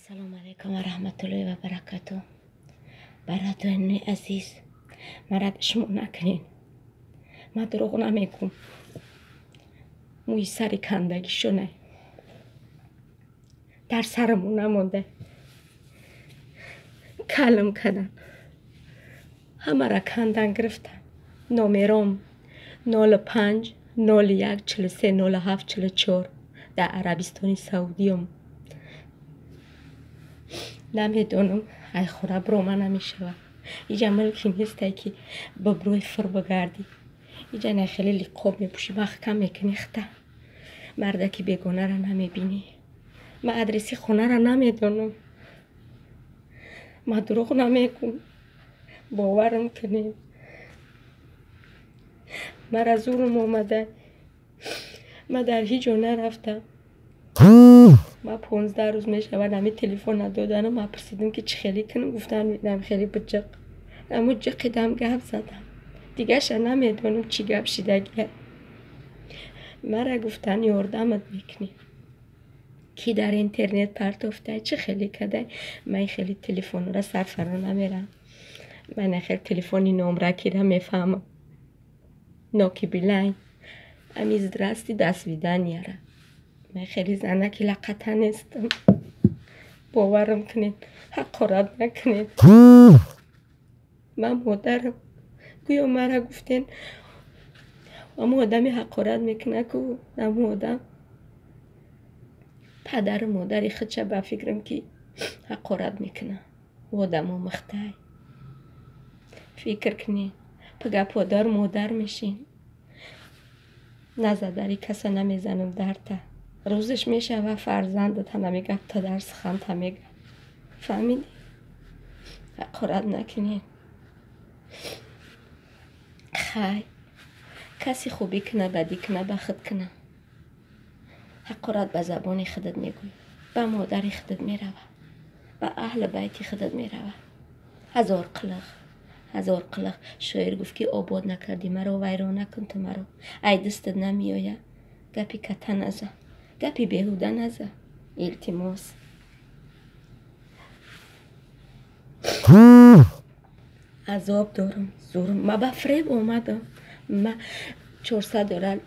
السلام علیکم و رحمت الله و برکاته. برادران عزیز، مرد شما نکنین. من دروغ نمیگم. موی سری کندگی شونه در سرمون نمونده. کلم کردن، همه را کندن گرفتن. نومرم 05 01 43 07 44 در عربستان سعودیم. نمیدونم ای خورا برومه نمیشود. اینجا ملکی نیسته که ببروی فر بگردی. اینجا نه خیلی لقاب میپوشی محکم میکنیخته. مرده که بیگونه را نمیبینی. من ادرسی خونه را نمیدونم. من دروغ نمیگم. باورم کنیم. من از زورم اومده. من در هیچ جا نرفتم. من 15 روز میشه و نمی تلفن ندادن. من پرسیدم که چه خیلی کنم. گفتن میدم خیلی بجق. اما جقیدم گپ زدم. دیگه شا نمیدونم چی گپ شدگیه. مرا گفتن یاردمت میکنی. کی در اینترنت پرتافته چه خیلی کده. من خیلی تلفن را سرفرا نمیرم. من خیلی تلفنی نمره کی را میفهمم. نوکی بلای امیز درستی دست ویدن یاره. من خیلی زنکی لقطه نیستم. باورم کنید. حقارت نکنید. من مادرم. گویا مرا گفتین اما آدمی حقارت میکنه که اما آدم پدر و مادری خودشه به فکرم که حقارت میکنه. و آدم ها مخته. فکر کنی پگه پادر مادر میشین. نزدری کسا نمیزنم درته. روزش میشه و فرزندت هم نمیگه تا درس خواند هم میگه. فهمیدی؟ حقارت نکنین. خی کسی خوبی کنه بدی کنه به خود کنه. حقارت به زبان خودت میگوی. به مادر خودت میروه. به اهل بیت خودت میروه. هزار قلق شاعر گفت که آباد نکردی مرا ویران نکن تو مرا. ای دستت نمیآید گپی کته نزه. گپی بیهوده نزه. التماس عذاب دارم زورم. ما به فریب اومدم. ما 400 دلار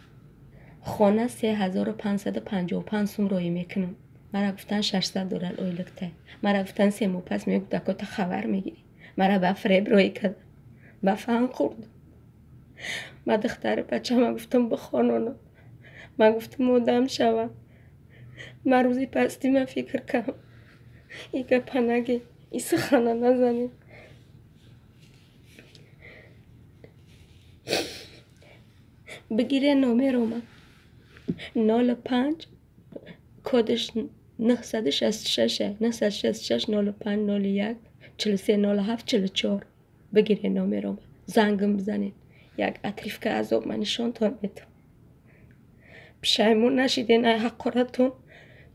خانه 3555 سوم روی میکنم. مرا گفتن 600 دلار اویلکته. مرا گفتن 3 ماه پس میگه دکات خبر میگیری. مرا به فریب روی کرد. به فهم خورد. ما دختر بچه ما گفتم بخوانونم. ما گفتم مودم شوم. من روزی پستی من فکر کنم. ای گپ نگی. ای سخنه نزنی. بگیره نومرم 05 کدش 966 966 05 01 43 07 44 بگیره نومرم. زنگم بزنید. یک اطریف که عذاب من نشانتان میدم. پشیمون نشیدین ای حقارتون.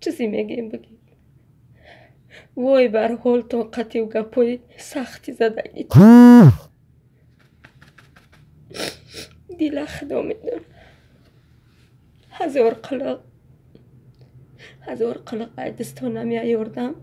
چیزی میگیم بگید. وای بر حالتون قطعی و گپای سختی زدگید. دیل خدا میدون. هزار قلق ای دستان نمی آوردم.